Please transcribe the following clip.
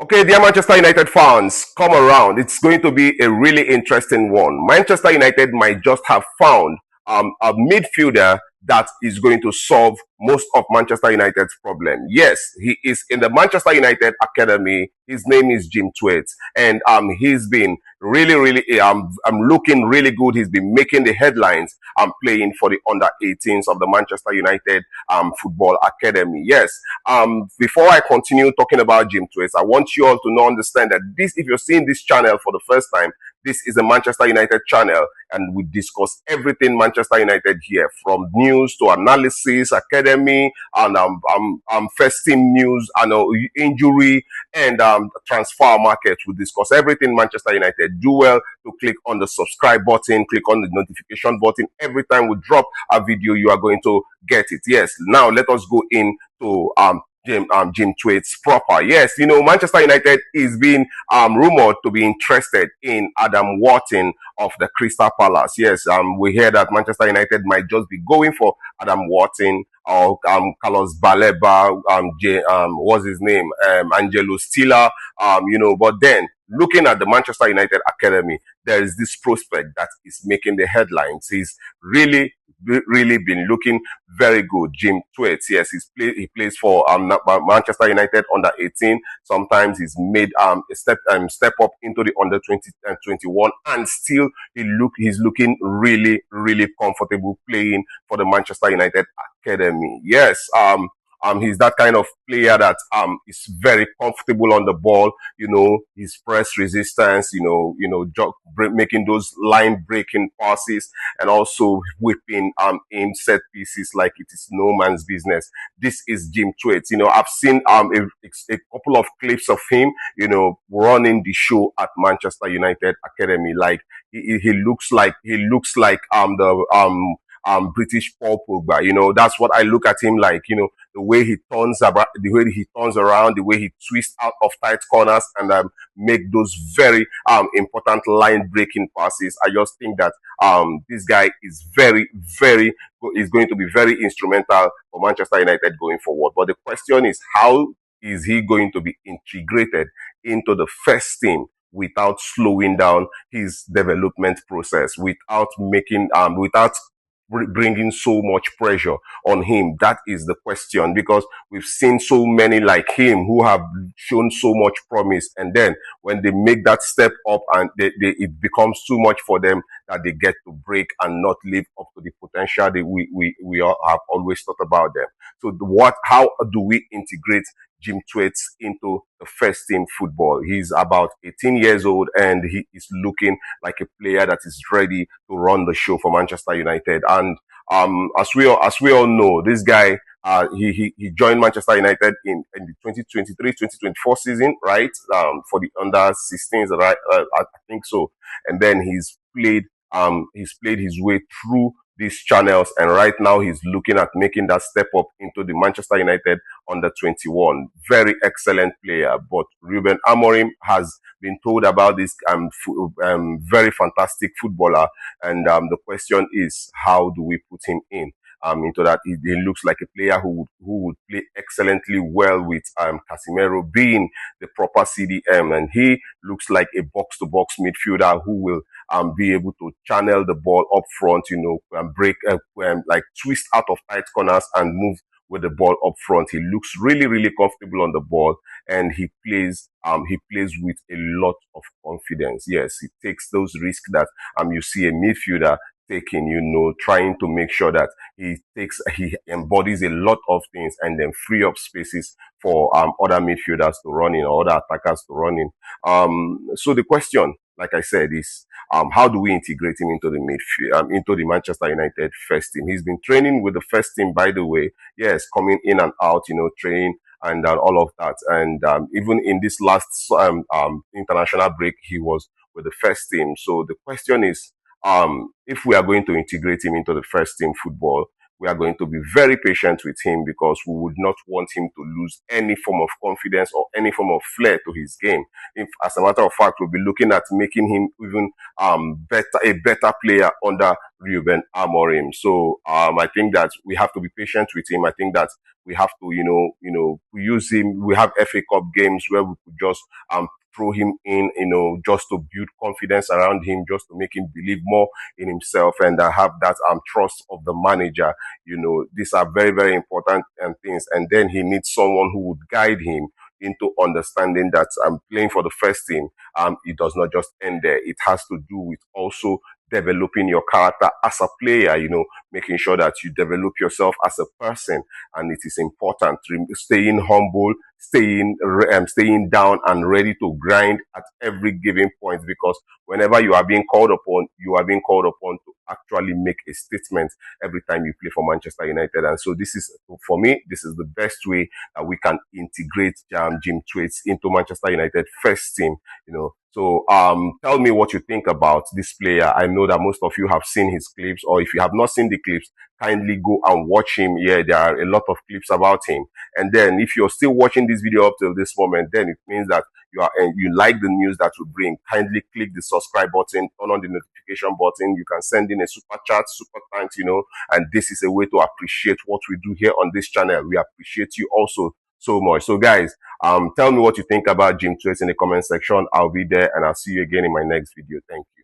Okay, dear Manchester United fans, come around. It's going to be a really interesting one. Manchester United might just have found a midfielder that is going to solve most of Manchester United's problem. Yes, he is in the Manchester United academy. His name is Jim Twitz, and he's been really looking really good. He's been making the headlines. Playing for the under 18s of the Manchester United football academy. Yes, before I continue talking about Jim Twitz, I want you all to know, understand that this, if you're seeing this channel for the first time, this is a Manchester United channel, and we discuss everything Manchester United here, from news to analysis, academy, and first team news, and injury and transfer market. We discuss everything Manchester United. Do well to click on the subscribe button, click on the notification button. Every time we drop a video, you are going to get it. Yes. Now let us go into Jim Twitz proper. Yes, Manchester United is being rumored to be interested in Adam Wharton of the Crystal Palace. Yes, we hear that Manchester United might just be going for Adam Wharton or Carlos Baleba, what's his name, Angelo Stiller, but then looking at the Manchester United academy, there is this prospect that is making the headlines. He's really been looking very good. Jim Twitz, yes, he plays for Manchester United under 18. Sometimes he's made a step up into the under 20 and 21, and still he's looking really comfortable playing for the Manchester United academy. Yes, he's that kind of player that is very comfortable on the ball. His press resistance. Making those line breaking passes, and also whipping in set pieces like it is no man's business. This is Jim Twitz. I've seen a couple of clips of him, running the show at Manchester United academy. Like he looks like the British Paul Pogba. That's what I look at him like. The way he turns about, the way he turns around, the way he twists out of tight corners and make those very important line breaking passes. I just think that this guy is is going to be very instrumental for Manchester United going forward. But the question is, how is he going to be integrated into the first team without slowing down his development process, without bringing so much pressure on him? That is the question, because we've seen so many like him who have shown so much promise, and then when they make that step up and it becomes too much for them, that they get to break and not live up to the potential that we all have always thought about them. So how do we integrate Jim Twitz into the first team football? He's about 18 years old, and he is looking like a player that is ready to run the show for Manchester United. And as we all know, this guy he joined Manchester United in the 2023-2024 season, right? For the under 16s, right? I think so. And then he's played his way through these channels, and right now he's looking at making that step up into the Manchester United under 21. Very excellent player, but Ruben Amorim has been told about this very fantastic footballer, and the question is, how do we put him into that? He looks like a player who would play excellently well with Casemiro being the proper CDM, and he looks like a box-to-box midfielder who will be able to channel the ball up front, and break, like twist out of tight corners and move with the ball up front. He looks really comfortable on the ball, and he plays with a lot of confidence. Yes, he takes those risks that you see a midfielder taking, trying to make sure that he embodies a lot of things and then free up spaces for other midfielders to run in, or other attackers to run in. So the question, like I said, is how do we integrate him into the midfield, into the Manchester United first team? He's been training with the first team, by the way. Yes, coming in and out, training and all of that. And even in this last international break, he was with the first team. So the question is, if we are going to integrate him into the first team football, we are going to be very patient with him because we would not want him to lose any form of confidence or any form of flair to his game. If, as a matter of fact, we'll be looking at making him even a better player under Ruben Amorim. So I think that we have to be patient with him. I think that we have to, use him. We have FA Cup games where we could just throw him in, just to build confidence around him, just to make him believe more in himself and have that trust of the manager. These are very, very important things. And then he needs someone who would guide him into understanding that playing for the first team, it does not just end there. It has to do with also developing your character as a player, making sure that you develop yourself as a person. And it is important staying humble, staying down and ready to grind at every given point, because whenever you are being called upon, to actually make a statement every time you play for Manchester United. And so this is, for me, this is the best way that we can integrate Jim Twitz into Manchester United first team, So tell me what you think about this player. I know that most of you have seen his clips, or if you have not seen the clips, kindly go and watch him. Yeah, there are a lot of clips about him. And then if you're still watching this video up till this moment, then it means that you like the news that we bring. Kindly click the subscribe button, turn on the notification button. You can send in a super chat, super thanks, and this is a way to appreciate what we do here on this channel. We appreciate you also so much. So guys, tell me what you think about Jim Twitz in the comment section. I'll be there and I'll see you again in my next video. Thank you.